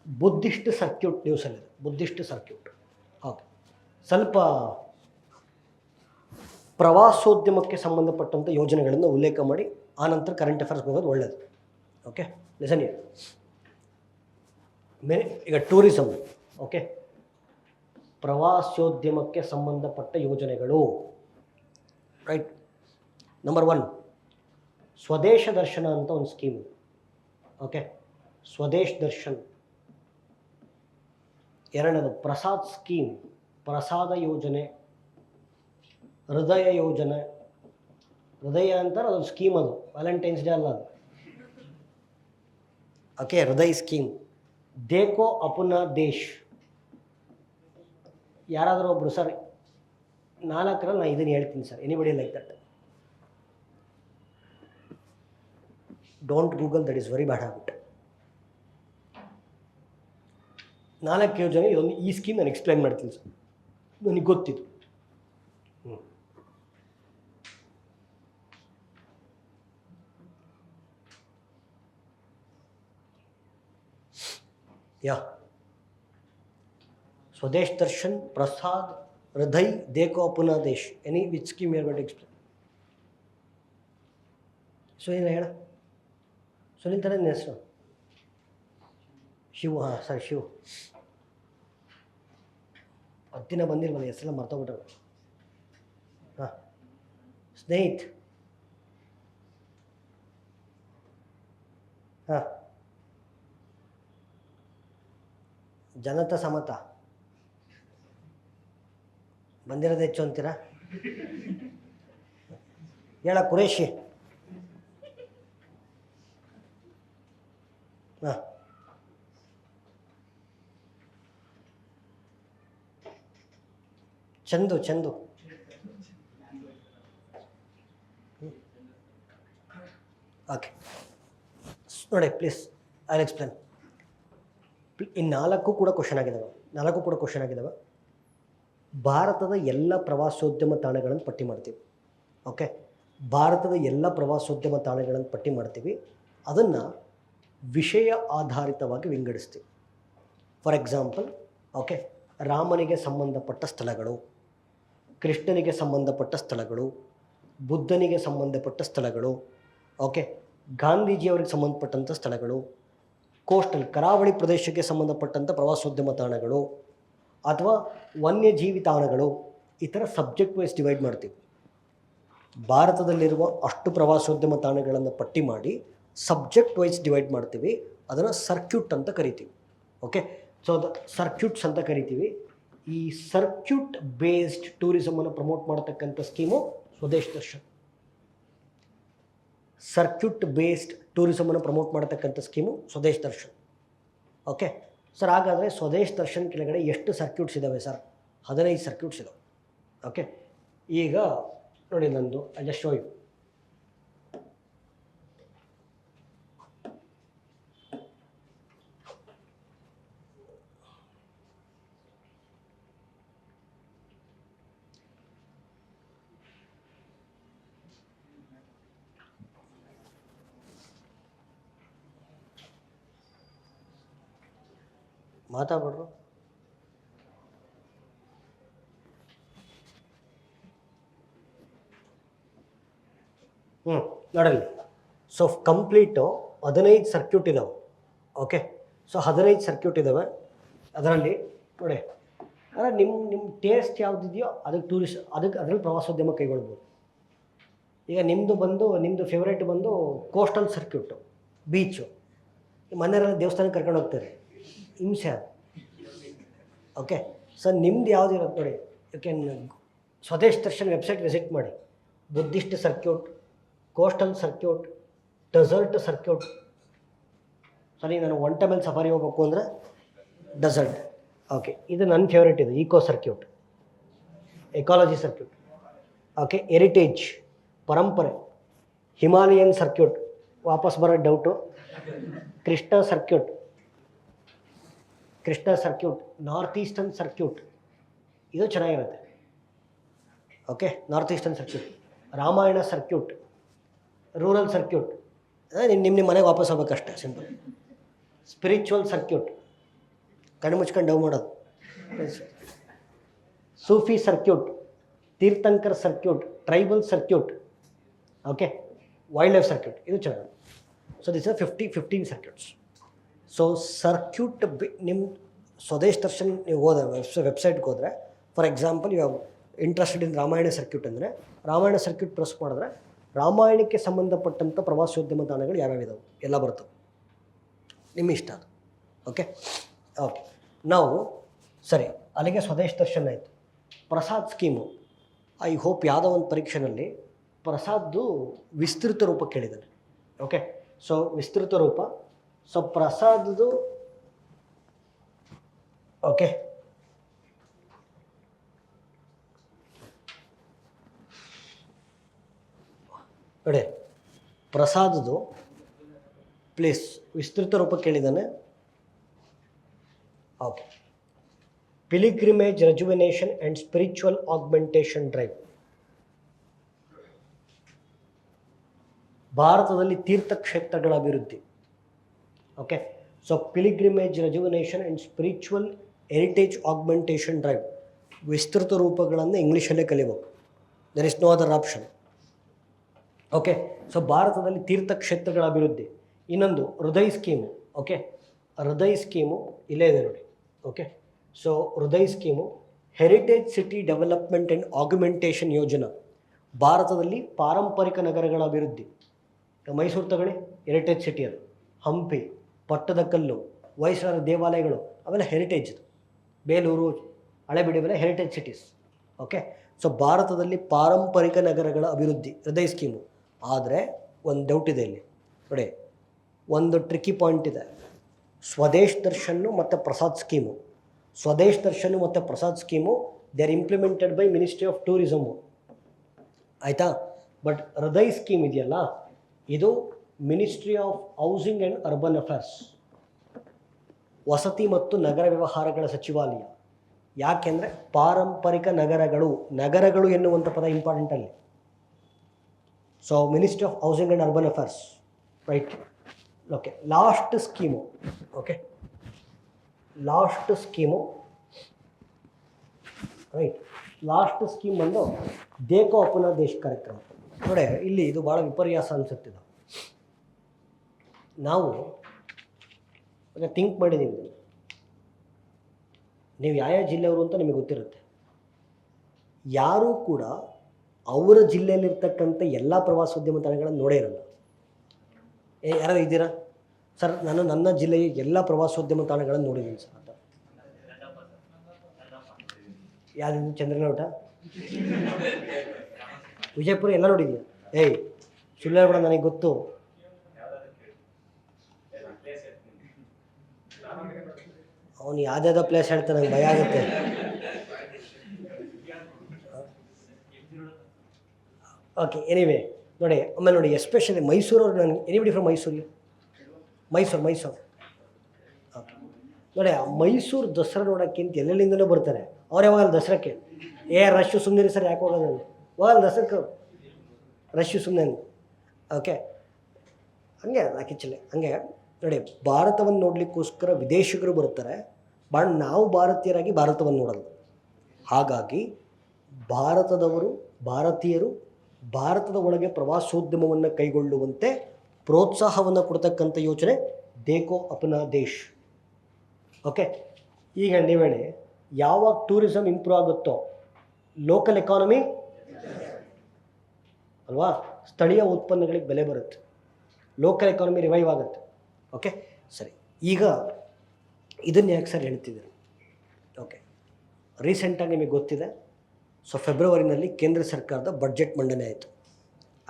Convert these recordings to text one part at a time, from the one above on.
Buddhist circuit ನ್ಯೂಸಲ್ಲಿದೆ, Buddhist circuit. Okay, ಸ್ವಲ್ಪ ಪ್ರವಾಸೋದ್ಯಮಕ್ಕೆ ಸಂಬಂಧಪಟ್ಟಂಥ ಯೋಜನೆಗಳನ್ನು ಉಲ್ಲೇಖ ಮಾಡಿ ಆನಂತರ ಕರೆಂಟ್ ಅಫೇರ್ಸ್ಗೆ ಹೋಗೋದು ಒಳ್ಳೆಯದು. Okay, listen here. ಈಗ ಟೂರಿಸಮ್, ಓಕೆ, ಪ್ರವಾಸೋದ್ಯಮಕ್ಕೆ ಸಂಬಂಧಪಟ್ಟ ಯೋಜನೆಗಳು, ರೈಟ್. ನಂಬರ್ 1 ಸ್ವದೇಶ ದರ್ಶನ ಅಂತ ಒಂದು ಸ್ಕೀಮ್. ಓಕೆ, ಸ್ವದೇಶ್ ದರ್ಶನ್. ಎರಡನೇದು ಪ್ರಸಾದ್ ಸ್ಕೀಮ್, ಪ್ರಸಾದ ಯೋಜನೆ. ಹೃದಯ ಯೋಜನೆ, ಹೃದಯ ಅಂತಾರೆ ಅದೊಂದು ಸ್ಕೀಮ್, ಅದು ವ್ಯಾಲೆಂಟೈನ್ಸ್ ಡೇ ಅಲ್ಲ ಅದು. ಓಕೆ, ಹೃದಯ ಸ್ಕೀಮ್. ದೇಖೋ ಅಪನಾ ದೇಶ್. ಯಾರಾದರೂ ಒಬ್ಬರು ಸರ್ 4ರಲ್ಲಿ ನಾನು ಇದನ್ನು ಹೇಳ್ತೀನಿ sir, anybody like that. Don't Google, that is very bad habit. 4 ಯೋಜನೆ ಇದೊಂದು, ಈ ಸ್ಕೀಮ್ ನಾನು ಎಕ್ಸ್ಪ್ಲೈನ್ ಮಾಡ್ತೀನಿ ಸರ್, ನನಗೆ ಗೊತ್ತಿದ್ದು. ಯಾ Swadesh Darshan, Prasad, Hriday, Dekho Apna Desh. Any which scheme you are going to explain? Sunil ಹೇಳ. ಸುನೀಲ್ ತಾನೇ ನಿನ್ನ ಹೆಸರು? ಶಿವು. ಹಾಂ ಸರಿ, ಶಿವು. 10 ದಿನ ಬಂದಿಲ್ವಲ್ಲ, ಹೆಸರೆಲ್ಲ ಮರ್ತೋಗ್ಬಿಟ್ರಲ್ಲ. ಹಾಂ, ಸ್ನೇಹಿತ್. ಹಾಂ, ಜನತಾ ಸಮತ ಬಂದಿರೋದು ಹೆಚ್ಚು ಅಂತೀರಾ? ಹೇಳ ಕುರೇಶಿ. ಹಾಂ, ಚಂದು. ಓಕೆ ನೋಡಿ ಪ್ಲೀಸ್, ಐ ಎಕ್ಸ್ಪ್ಲೇನ್. ಈ 4 ಕೂಡ ಕ್ವಶನ್ ಆಗಿದ್ದಾವೆ. ಭಾರತದ ಎಲ್ಲ ಪ್ರವಾಸೋದ್ಯಮ ತಾಣಗಳನ್ನು ಪಟ್ಟಿ ಮಾಡ್ತೀವಿ. ಓಕೆ, ಭಾರತದ ಎಲ್ಲ ಪ್ರವಾಸೋದ್ಯಮ ತಾಣಗಳನ್ನು ಪಟ್ಟಿ ಮಾಡ್ತೀವಿ. ಅದನ್ನು ವಿಷಯ ಆಧಾರಿತವಾಗಿ ವಿಂಗಡಿಸ್ತೀವಿ. ಫಾರ್ ಎಕ್ಸಾಂಪಲ್, ಓಕೆ, ರಾಮನಿಗೆ ಸಂಬಂಧಪಟ್ಟ ಸ್ಥಳಗಳು, ಕೃಷ್ಣನಿಗೆ ಸಂಬಂಧಪಟ್ಟ ಸ್ಥಳಗಳು, ಬುದ್ಧನಿಗೆ ಸಂಬಂಧಪಟ್ಟ ಸ್ಥಳಗಳು, ಓಕೆ, ಗಾಂಧೀಜಿಯವರಿಗೆ ಸಂಬಂಧಪಟ್ಟಂಥ ಸ್ಥಳಗಳು, ಕೋಸ್ಟಲ್ ಕರಾವಳಿ ಪ್ರದೇಶಕ್ಕೆ ಸಂಬಂಧಪಟ್ಟಂಥ ಪ್ರವಾಸೋದ್ಯಮ ತಾಣಗಳು, ಅಥವಾ ವನ್ಯಜೀವಿ ತಾಣಗಳು. ಈ ಥರ ಸಬ್ಜೆಕ್ಟ್ ವೈಸ್ ಡಿವೈಡ್ ಮಾಡ್ತೀವಿ. ಭಾರತದಲ್ಲಿರುವ ಅಷ್ಟು ಪ್ರವಾಸೋದ್ಯಮ ತಾಣಗಳನ್ನು ಪಟ್ಟಿ ಮಾಡಿ ಸಬ್ಜೆಕ್ಟ್ ವೈಸ್ ಡಿವೈಡ್ ಮಾಡ್ತೀವಿ. ಅದನ್ನು ಸರ್ಕ್ಯೂಟ್ ಅಂತ ಕರಿತೀವಿ. ಓಕೆ, ಸೊ ಅದು ಸರ್ಕ್ಯೂಟ್ಸ್ ಅಂತ ಕರಿತೀವಿ. ಈ ಸರ್ಕ್ಯೂಟ್ ಬೇಸ್ಡ್ ಟೂರಿಸಮನ್ನು ಪ್ರಮೋಟ್ ಮಾಡತಕ್ಕಂಥ scheme Swadesh Darshan. Circuit based ಟೂರಿಸಮನ್ನು ಪ್ರಮೋಟ್ ಮಾಡತಕ್ಕಂಥ scheme Swadesh Darshan. Okay sir, ಹಾಗಾದರೆ ಸ್ವದೇಶ್ ದರ್ಶನ್ ಕೆಳಗಡೆ ಎಷ್ಟು ಸರ್ಕ್ಯೂಟ್ಸ್ ಇದ್ದಾವೆ ಸರ್? 15 ಸರ್ಕ್ಯೂಟ್ಸ್ ಇದ್ದಾವೆ. ಓಕೆ, ಈಗ ನೋಡಿ ನಂದು ಐ ಜಸ್ಟ್ ಶೋ ಯು. ಮಾತಾಡ್ಬಿಡ್ರು. ನೋಡಲಿ. ಸೊ ಕಂಪ್ಲೀಟು 15 ಸರ್ಕ್ಯೂಟ್ ಇದ್ದಾವೆ. ಓಕೆ, ಸೊ 15 ಸರ್ಕ್ಯೂಟ್ ಇದ್ದಾವೆ. ಅದರಲ್ಲಿ ನೋಡಿ, ಅಂದರೆ ನಿಮ್ಮ ಟೇಸ್ಟ್ ಯಾವುದಿದೆಯೋ ಅದಕ್ಕೆ ಅದರಲ್ಲಿ ಪ್ರವಾಸೋದ್ಯಮ ಕೈಗೊಳ್ಬೋದು. ಈಗ ನಿಮ್ಮದು ಫೇವ್ರೇಟ್ ಬಂದು ಕೋಸ್ಟಲ್ ಸರ್ಕ್ಯೂಟು, ಬೀಚು. ಮನೆಯಲ್ಲಿ ದೇವಸ್ಥಾನಕ್ಕೆ ಕರ್ಕೊಂಡು ಹೋಗ್ತಾರೆ, ಹಿಂಸೆ ಅದು. ಓಕೆ, ಸೊ ನಿಮ್ದು ಯಾವುದಿರುತ್ತೆ ನೋಡಿ. You can Swadesh Darshan website visit ಮಾಡಿ. Buddhist circuit, coastal circuit, desert circuit. ಸರಿ, ನಾನು 1 ಟೈಮಲ್ಲಿ ಸಫಾರಿ ಹೋಗ್ಬೇಕು ಅಂದರೆ ಡೆಸರ್ಟ್. ಓಕೆ, ಇದು ನನ್ನ ಫೇವ್ರೇಟ್. ಇದು eco circuit, ecology circuit. Okay, heritage, ಪರಂಪರೆ, ಹಿಮಾಲಯನ್ ಸರ್ಕ್ಯೂಟ್, ವಾಪಸ್ ಬರೋ doubt. Krishna circuit, north eastern circuit. ಇದು ಚೆನ್ನಾಗಿರುತ್ತೆ. Okay, north eastern circuit. Ramayana circuit, rural circuit. ನಿಮ್ಮ ಮನೆಗೆ ವಾಪಸ್ ಹೋಗ್ಬೇಕಷ್ಟೆ, ಸಿಂಪಲ್. ಸ್ಪಿರಿಚುವಲ್ ಸರ್ಕ್ಯೂಟ್, ಕಣ್ಣು ಮುಚ್ಕೊಂಡು ಡವ್ ಮಾಡೋದು. Sufi circuit, Tirthankar circuit, tribal circuit, okay, wild life circuit, ಇದು ಚೆನ್ನಾಗಿ. So this are 15 circuits. So circuit ನಿಮ್ಮ ಸ್ವದೇಶ್ ದರ್ಶನ್ ನೀವು ಹೋದ ವೆಬ್ಸೈಟ್ಗೆ ಹೋದರೆ, for example you have interested in Ramayana circuit ಅಂದರೆ ರಾಮಾಯಣ ಸರ್ಕ್ಯೂಟ್ ಪ್ರೆಸ್ ಮಾಡಿದ್ರೆ ರಾಮಾಯಣಕ್ಕೆ ಸಂಬಂಧಪಟ್ಟಂಥ ಪ್ರವಾಸೋದ್ಯಮ ತಾಣಗಳು ಯಾವ್ಯಾವ ಇದಾವೆ ಎಲ್ಲ ಬರ್ತವೆ, ನಿಮ್ಮ ಇಷ್ಟ ಅದು. ಓಕೆ ಓಕೆ, ನಾವು ಸರಿ ಅಲ್ಲಿಗೆ ಸ್ವದೇಶ್ ದರ್ಶನ್ ಆಯಿತು. ಪ್ರಸಾದ್ ಸ್ಕೀಮು, ಐ ಹೋಪ್ ಯಾವುದೋ ಒಂದು ಪರೀಕ್ಷೆಯಲ್ಲಿ ಪ್ರಸಾದ್ದು ವಿಸ್ತೃತ ರೂಪ ಕೇಳಿದ್ದಾನೆ. ಓಕೆ, ಸೊ ವಿಸ್ತೃತ ರೂಪ, ಸೊ ಪ್ರಸಾದದು ಓಕೆ ನೋಡಿ, ಪ್ರಸಾದದು ಪ್ಲೀಸ್ ವಿಸ್ತೃತ ರೂಪ ಕೇಳಿದ್ದಾನೆ. Okay, pilgrimage rejuvenation and spiritual augmentation drive. ಭಾರತದಲ್ಲಿ ತೀರ್ಥಕ್ಷೇತ್ರಗಳ ಅಭಿವೃದ್ಧಿ. Okay, so pilgrimage rejuvenation and spiritual heritage augmentation drive ವಿಸ್ತೃತ ರೂಪಗಳನ್ನು ಇಂಗ್ಲೀಷಲ್ಲೇ ಕಲಿಬೇಕು. There is no other option. Okay, so ಭಾರತದಲ್ಲಿ ತೀರ್ಥಕ್ಷೇತ್ರಗಳ ಅಭಿವೃದ್ಧಿ. ಇನ್ನೊಂದು Hriday scheme. Okay, Hriday scheme ಇಲ್ಲೇ ಇದೆ ನೋಡಿ. Okay, so Hriday scheme heritage city development and augmentation ಯೋಜನಾ. ಭಾರತದಲ್ಲಿ ಪಾರಂಪರಿಕ ನಗರಗಳ ಅಭಿವೃದ್ಧಿ. ಮೈಸೂರು ತಗೊಳ್ಳಿ, ಹೆರಿಟೇಜ್ ಸಿಟಿ ಅದು. ಹಂಪಿ, ಪಟ್ಟದಕಲ್ಲು, ಹೊಯ್ಸಳರ ದೇವಾಲಯಗಳು ಅವೆಲ್ಲ ಹೆರಿಟೇಜ್. ಬೇಲೂರು, ಹಳೆಬೀಡು ಇವೆಲ್ಲ ಹೆರಿಟೇಜ್ ಸಿಟೀಸ್. ಓಕೆ, ಸೊ ಭಾರತದಲ್ಲಿ ಪಾರಂಪರಿಕ ನಗರಗಳ ಅಭಿವೃದ್ಧಿ ಹೃದಯ್ ಸ್ಕೀಮು. ಆದರೆ ಒಂದು ಡೌಟ್ ಇದೆ ಇಲ್ಲಿ ನೋಡಿ, ಒಂದು ಟ್ರಿಕ್ಕಿ ಪಾಯಿಂಟ್ ಇದೆ. ಸ್ವದೇಶ್ ದರ್ಶನ್ನು ಮತ್ತು ಪ್ರಸಾದ್ ಸ್ಕೀಮು, ಸ್ವದೇಶ್ ದರ್ಶನು ಮತ್ತು Prasad scheme they are implemented by ministry of tourism, ಆಯಿತಾ. ಬಟ್ ಹೃದಯ್ ಸ್ಕೀಮ್ ಇದೆಯಲ್ಲ, ಇದು ministry of housing and urban affairs, ವಸತಿ ಮತ್ತು ನಗರ ವ್ಯವಹಾರಗಳ ಸಚಿವಾಲಯ. ಯಾಕೆಂದರೆ ಪಾರಂಪರಿಕ ನಗರಗಳು ಎನ್ನುವಂಥ ಪದ ಇಂಪಾರ್ಟೆಂಟ್ ಅಲ್ಲಿ. So ministry of housing and urban affairs, right. Okay, last scheme. Okay, last scheme, right. Last scheme ಬಂದು ದೇಖೋ ಅಪನಾ ದೇಶ್ ಕಾರ್ಯಕ್ರಮ. ನೋಡಿ ಇಲ್ಲಿ ಇದು ಭಾಳ ವಿಪರ್ಯಾಸ ಅನಿಸುತ್ತಿದೆ. ನಾವು ಥಿಂಕ್ ಮಾಡಿದ್ದೀವಿ, ನೀವು ಯಾವ ಜಿಲ್ಲೆಯವರು ಅಂತ ನಿಮಗೆ ಗೊತ್ತಿರುತ್ತೆ. ಯಾರೂ ಕೂಡ ಅವರ ಜಿಲ್ಲೆಯಲ್ಲಿರ್ತಕ್ಕಂಥ ಎಲ್ಲ ಪ್ರವಾಸೋದ್ಯಮ ತಾಣಗಳನ್ನು ನೋಡೇ ಇರಲ್ಲ. ಯಾರು ಇದ್ದೀರಾ ಸರ್? ನಾನು ನನ್ನ ಜಿಲ್ಲೆಯ ಎಲ್ಲ ಪ್ರವಾಸೋದ್ಯಮ ತಾಣಗಳನ್ನು ನೋಡಿದ್ದೀನಿ ಸರ್ ಅಂತ. ಯಾವುದು? ಚಂದ್ರನೋಟ, ವಿಜಯಪುರ ಎಲ್ಲ ನೋಡಿದ್ದೀನಿ. ಸುಳ್ಳು ಹೇಳ್ಬೇಡ, ನನಗೆ ಗೊತ್ತು. ಅವನು ಯಾವುದ್ಯಾವುದೋ ಪ್ಲೇಸ್ ಹೇಳ್ತಾನೆ, ನಂಗೆ ಭಯ ಆಗುತ್ತೆ. ಓಕೆ, ಎನಿವೇ ನೋಡಿ, ಆಮೇಲೆ ನೋಡಿ ಎಸ್ಪೆಷಲಿ ಮೈಸೂರವ್ರು, ನನಗೆ ಎನಿಬಡಿ ಫ್ರಮ್ ಮೈಸೂರು. ಓಕೆ ನೋಡಿ, ಆ ಮೈಸೂರು ದಸರಾ ನೋಡೋಕ್ಕಿಂತ ಎಲ್ಲೆಲ್ಲಿಂದಲೂ ಬರ್ತಾರೆ. ಅವ್ರು ಯಾವಾಗ ದಸರಾಕ್ಕೆ ರಶ್ಶು ಸುಮ್ಮನೆ ಸರ್, ಯಾಕೆ ಹೋಗೋದು? ಹೋಗಲ್ಲ ದಸರಕ್ಕೆ, ರಶ್ಶು ಸುಮ್ಮನೆ. ಓಕೆ, ಹಂಗೆ ಆ್ಯಕ್ಚುಲಿ ಹಂಗೆ ನೋಡಿ, ಭಾರತವನ್ನು ನೋಡಲಿಕ್ಕೋಸ್ಕರ ವಿದೇಶಿಗರು ಬರ್ತಾರೆ, ಬಟ್ ನಾವು ಭಾರತೀಯರಾಗಿ ಭಾರತವನ್ನು ನೋಡಲ್ಲ. ಹಾಗಾಗಿ ಭಾರತೀಯರು ಭಾರತದ ಒಳಗೆ ಪ್ರವಾಸೋದ್ಯಮವನ್ನು ಕೈಗೊಳ್ಳುವಂತೆ ಪ್ರೋತ್ಸಾಹವನ್ನು ಕೊಡ್ತಕ್ಕಂಥ ಯೋಚನೆ ದೇಖೋ ಅಪನಾ ದೇಶ್. ಓಕೆ, ಈಗ ನೀವು ಹೇಳಿ, ಯಾವಾಗ ಟೂರಿಸಮ್ ಇಂಪ್ರೂವ್ ಆಗುತ್ತೋ ಲೋಕಲ್ ಎಕಾನಮಿ ಅಲ್ವಾ, ಸ್ಥಳೀಯ ಉತ್ಪನ್ನಗಳಿಗೆ ಬೆಲೆ ಬರುತ್ತೆ, ಲೋಕಲ್ ಎಕಾನಮಿ ರಿವೈವ್ ಆಗುತ್ತೆ. ಓಕೆ, ಸರಿ. ಈಗ ಇದನ್ನು ಯಾಕೆ ಸರ್ ಹೇಳ್ತಿದ್ದೀರಿ? ಓಕೆ, ರೀಸೆಂಟಾಗಿ ನಿಮಗೆ ಗೊತ್ತಿದೆ, ಸೊ ಫೆಬ್ರವರಿನಲ್ಲಿ ಕೇಂದ್ರ ಸರ್ಕಾರದ ಬಡ್ಜೆಟ್ ಮಂಡನೆ ಆಯಿತು,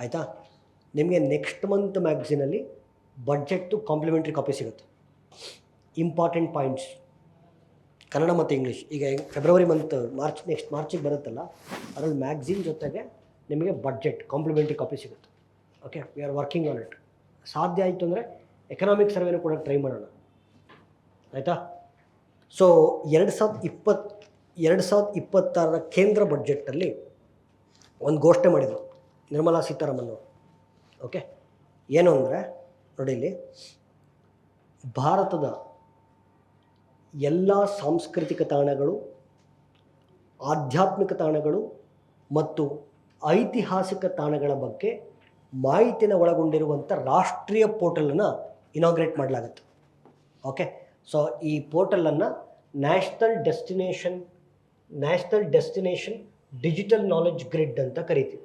ಆಯಿತಾ. ನಿಮಗೆ ನೆಕ್ಸ್ಟ್ ಮಂತ್ ಮ್ಯಾಗ್ಝಿನಲ್ಲಿ ಬಡ್ಜೆಟ್ಟು ಕಾಂಪ್ಲಿಮೆಂಟ್ರಿ ಕಾಪಿ ಸಿಗುತ್ತೆ. ಇಂಪಾರ್ಟೆಂಟ್ ಪಾಯಿಂಟ್ಸ್ ಕನ್ನಡ ಮತ್ತು ಇಂಗ್ಲೀಷ್. ಈಗ ಫೆಬ್ರವರಿ ಮಂತ್ ನೆಕ್ಸ್ಟ್ ಮಾರ್ಚಿಗೆ ಬರುತ್ತಲ್ಲ, ಅದರಲ್ಲಿ ಮ್ಯಾಗ್ಝಿನ್ ಜೊತೆಗೆ ನಿಮಗೆ ಬಡ್ಜೆಟ್ ಕಾಂಪ್ಲಿಮೆಂಟ್ರಿ ಕಾಪಿ ಸಿಗುತ್ತೆ. Okay, we are working on it. ಸಾಧ್ಯ ಆಯಿತು ಅಂದರೆ ಎಕನಾಮಿಕ್ ಸರ್ವೇನೂ ಕೂಡ ಟ್ರೈ ಮಾಡೋಣ, ಆಯಿತಾ. ಸೊ 2026 ಕೇಂದ್ರ ಬಡ್ಜೆಟ್ಟಲ್ಲಿ ಒಂದು ಘೋಷಣೆ ಮಾಡಿದರು ನಿರ್ಮಲಾ ಸೀತಾರಾಮನ್ ಅವರು. ಓಕೆ, ಏನು ಅಂದರೆ ನೋಡಿ, ಇಲ್ಲಿ ಭಾರತದ ಎಲ್ಲ ಸಾಂಸ್ಕೃತಿಕ ತಾಣಗಳು, ಆಧ್ಯಾತ್ಮಿಕ ತಾಣಗಳು ಮತ್ತು ಐತಿಹಾಸಿಕ ತಾಣಗಳ ಬಗ್ಗೆ ಮಾಹಿತಿಯನ್ನು ಒಳಗೊಂಡಿರುವಂಥ ರಾಷ್ಟ್ರೀಯ ಪೋರ್ಟಲನ್ನು ಇನಾಗ್ರೇಟ್ ಮಾಡಲಾಗುತ್ತೆ. ಓಕೆ, ಸೊ ಈ ಪೋರ್ಟಲನ್ನು national destination digital knowledge grid ಅಂತ ಕರಿತೀವಿ.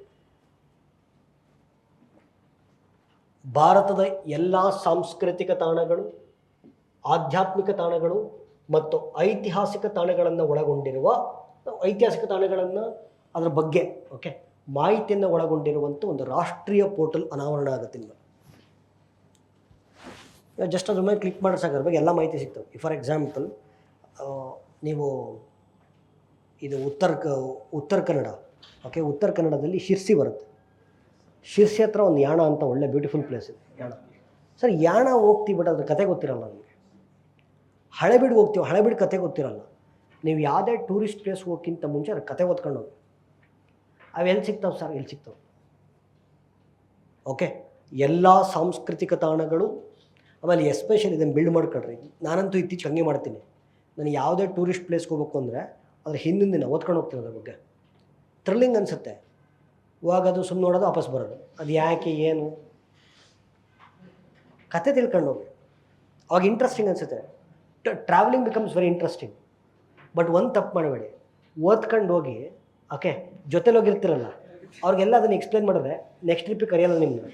ಭಾರತದ ಎಲ್ಲ ಸಾಂಸ್ಕೃತಿಕ ತಾಣಗಳು, ಆಧ್ಯಾತ್ಮಿಕ ತಾಣಗಳು ಮತ್ತು ಐತಿಹಾಸಿಕ ತಾಣಗಳನ್ನು ಒಳಗೊಂಡಿರುವ ಐತಿಹಾಸಿಕ ತಾಣಗಳನ್ನು ಅದರ ಬಗ್ಗೆ ಓಕೆ ಮಾಹಿತಿಯನ್ನು ಒಳಗೊಂಡಿರುವಂಥ ಒಂದು ರಾಷ್ಟ್ರೀಯ ಪೋರ್ಟಲ್ ಅನಾವರಣ ಆಗುತ್ತೆ ನಿಮಗೆ. ಜಸ್ಟ್ ಅದ್ರ ಮೇಲೆ ಕ್ಲಿಕ್ ಮಾಡಿ ಸಾಕು, ಅದ್ರ ಬಗ್ಗೆ ಎಲ್ಲ ಮಾಹಿತಿ ಸಿಗ್ತವೆ. ಫಾರ್ ಎಕ್ಸಾಂಪಲ್ ನೀವು ಇದು ಉತ್ತರ ಕನ್ನಡ, ಓಕೆ, ಉತ್ತರ ಕನ್ನಡದಲ್ಲಿ ಶಿರ್ಸಿ ಬರುತ್ತೆ. ಶಿರ್ಸಿ ಹತ್ರ ಒಂದು ಯಾಣ ಅಂತ ಒಳ್ಳೆ ಬ್ಯೂಟಿಫುಲ್ ಪ್ಲೇಸ್ ಇದೆ. ಯಾಣ ಸರ್, ಯಾಣ ಹೋಗ್ತೀವಿ, ಬಟ್ ಅದ್ರ ಕತೆ ಗೊತ್ತಿರಲ್ಲ ನಮಗೆ. ಹಳೆಬೀಡು ಹೋಗ್ತೀವಿ, ಹಳೆಬೀಡು ಕತೆ ಗೊತ್ತಿರಲ್ಲ. ನೀವು ಯಾವುದೇ ಟೂರಿಸ್ಟ್ ಪ್ಲೇಸ್ ಹೋಗೋಕ್ಕಿಂತ ಮುಂಚೆ ಅದ್ರ ಕತೆ ಓದ್ಕೊಂಡು ಹೋಗಿ. ಅವು ಎಲ್ಲಿ ಸಿಗ್ತಾವೆ ಸರ್? ಎಲ್ಲಿ ಸಿಗ್ತಾವೆ? ಓಕೆ, ಎಲ್ಲ ಸಾಂಸ್ಕೃತಿಕ ತಾಣಗಳು, ಆಮೇಲೆ ಎಸ್ಪೆಷಲಿ ಇದನ್ನು ಬಿಲ್ಡ್ ಮಾಡ್ಕೊಳ್ರಿ. ನಾನಂತೂ ಇತ್ತೀಚೆಗೆ ಹಂಗೆ ಮಾಡ್ತೀನಿ. ನಾನು ಯಾವುದೇ ಟೂರಿಸ್ಟ್ ಪ್ಲೇಸ್ಗೆ ಹೋಗ್ಬೇಕು ಅಂದರೆ ಅದ್ರ ಹಿಂದಿನ ದಿನ ಓದ್ಕೊಂಡು ಹೋಗ್ತೀನಿ. ಅದ್ರ ಬಗ್ಗೆ ಥ್ರಿಲ್ಲಿಂಗ್ ಅನಿಸುತ್ತೆ. ಇವಾಗ ಅದು ಸುಮ್ಮನೆ ನೋಡೋದು, ವಾಪಸ್ ಬರೋದು. ಅದು ಯಾಕೆ ಏನು ಕತೆ ತಿಳ್ಕೊಂಡು ಹೋಗಿ, ಅವಾಗ ಇಂಟ್ರೆಸ್ಟಿಂಗ್ ಅನಿಸುತ್ತೆ. Travelling becomes very interesting. But ಒಂದು ತಪ್ಪು ಮಾಡಬೇಡಿ, ಓದ್ಕೊಂಡು ಹೋಗಿ ಓಕೆ ಜೊತೆಲಿ ಹೋಗಿರ್ತಿರಲ್ಲ ಅವ್ರಿಗೆಲ್ಲ ಅದನ್ನು ಎಕ್ಸ್ಪ್ಲೇನ್ ಮಾಡಿದ್ರೆ ನೆಕ್ಸ್ಟ್ ಟ್ರಿಪ್ಪಿಗೆ ಕರೆಯಲ್ಲ ನಿಮ್ಮನ್ನ.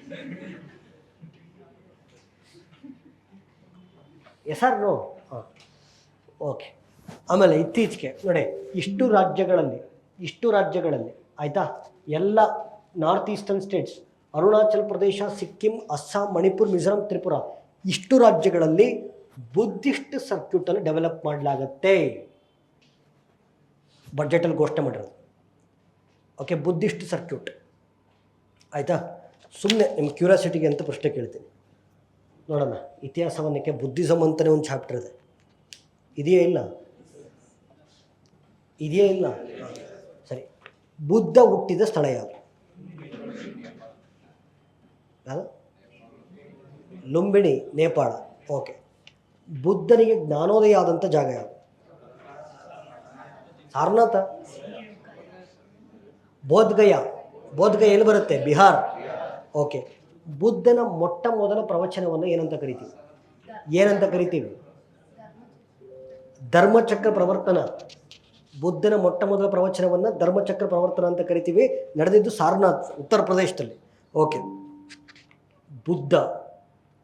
Yes or no? ಹಾಂ, ಓಕೆ. ಆಮೇಲೆ ಇತ್ತೀಚೆಗೆ ನೋಡಿ, ಇಷ್ಟು ರಾಜ್ಯಗಳಲ್ಲಿ ಆಯಿತಾ, ಎಲ್ಲ north eastern States, Arunachal Pradesh, Sikkim, Assam, Manipur, Mizoram, Tripura, ಇಷ್ಟು ರಾಜ್ಯಗಳಲ್ಲಿ ಬುದ್ಧಿಸ್ಟ್ ಸರ್ಕ್ಯೂಟನ್ನು ಡೆವಲಪ್ ಮಾಡಲಾಗತ್ತೆ. ಬಡ್ಜೆಟಲ್ಲಿ ಘೋಷಣೆ ಮಾಡಿರೋದು. ಓಕೆ, ಬುದ್ಧಿಸ್ಟ್ ಸರ್ಕ್ಯೂಟ್ ಆಯಿತಾ. ಸುಮ್ಮನೆ ನಿಮ್ಮ ಕ್ಯೂರಿಯಾಸಿಟಿಗೆ ಅಂತ ಪ್ರಶ್ನೆ ಕೇಳ್ತೀನಿ, ನೋಡೋಣ. ಇತಿಹಾಸವನ್ನಕ್ಕೆ ಬುದ್ಧಿಸಮ್ ಅಂತಲೇ ಒಂದು ಚಾಪ್ಟರ್ ಇದೆ. ಇದೆಯೇ ಇಲ್ಲ? ಸರಿ, ಬುದ್ಧ ಹುಟ್ಟಿದ ಸ್ಥಳ ಯಾವುದು? ಲುಂಬಿನಿ, ನೇಪಾಳ. ಓಕೆ, ಬುದ್ಧನಿಗೆ ಜ್ಞಾನೋದಯ ಆದಂಥ ಜಾಗ ಯಾವುದು? ಸಾರನಾಥ. ಬೋಧ್ಗಯ ಎಲ್ಲಿ ಬರುತ್ತೆ? ಬಿಹಾರ್. ಓಕೆ, ಬುದ್ಧನ ಮೊಟ್ಟ ಮೊದಲ ಪ್ರವಚನವನ್ನು ಏನಂತ ಕರಿತೀವಿ? ಧರ್ಮಚಕ್ರ ಪ್ರವರ್ತನ. ಬುದ್ಧನ ಮೊಟ್ಟ ಮೊದಲ ಪ್ರವಚನವನ್ನು ಧರ್ಮಚಕ್ರ ಪ್ರವರ್ತನ ಅಂತ ಕರಿತೀವಿ. ನಡೆದಿದ್ದು ಸಾರನಾಥ್, ಉತ್ತರ ಪ್ರದೇಶದಲ್ಲಿ. ಓಕೆ, ಬುದ್ಧ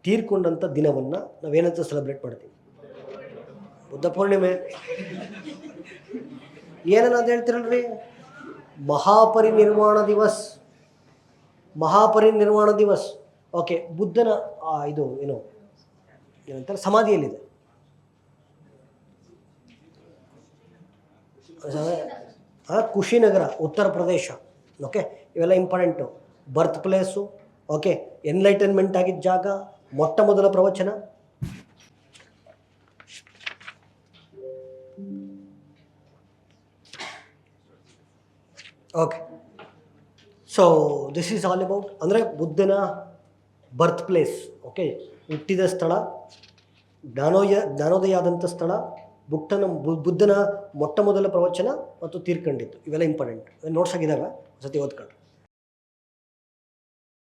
ತೀರ್ಕೊಂಡಂಥ ದಿನವನ್ನು ನಾವೇನಂತ ಸೆಲೆಬ್ರೇಟ್ ಮಾಡ್ತೀವಿ? ಬುದ್ಧ ಪೂರ್ಣಿಮೆ. ಏನನ್ನಂತ ಹೇಳ್ತಿರಲ್ರಿ? ಮಹಾಪರಿನಿರ್ವಾಣ ದಿವಸ್. ಓಕೆ, ಬುದ್ಧನ ಇದು ಏನಂತಾರೆ ಸಮಾಧಿಯಲ್ಲಿದೆ. ಕುಶಿನಗರ, ಉತ್ತರ ಪ್ರದೇಶ. ಓಕೆ, ಇವೆಲ್ಲ ಇಂಪಾರ್ಟೆಂಟು. ಬರ್ತ್ ಪ್ಲೇಸು, ಓಕೆ, ಎನ್ಲೈಟನ್ಮೆಂಟ್ ಆಗಿದ್ದ ಜಾಗ, ಮೊಟ್ಟ ಮೊದಲ ಪ್ರವಚನ. Okay, so this is all about ಅಂದರೆ ಬುದ್ಧನ ಬರ್ತ್ ಪ್ಲೇಸ್. ಓಕೆ, ಹುಟ್ಟಿದ ಸ್ಥಳ, ಜ್ಞಾನೋದಯ ಆದಂಥ ಸ್ಥಳ, ಬುದ್ಧನ ಮೊಟ್ಟ ಮೊದಲ ಪ್ರವಚನ ಮತ್ತು ತೀರ್ಕೊಂಡಿದ್ದು. ಇವೆಲ್ಲ ಇಂಪಾರ್ಟೆಂಟ್ ನೋಟ್ಸ್ ಆಗಿದ್ದಾವೆ, ಸತಿ ಓದ್ಕೊಂಡು.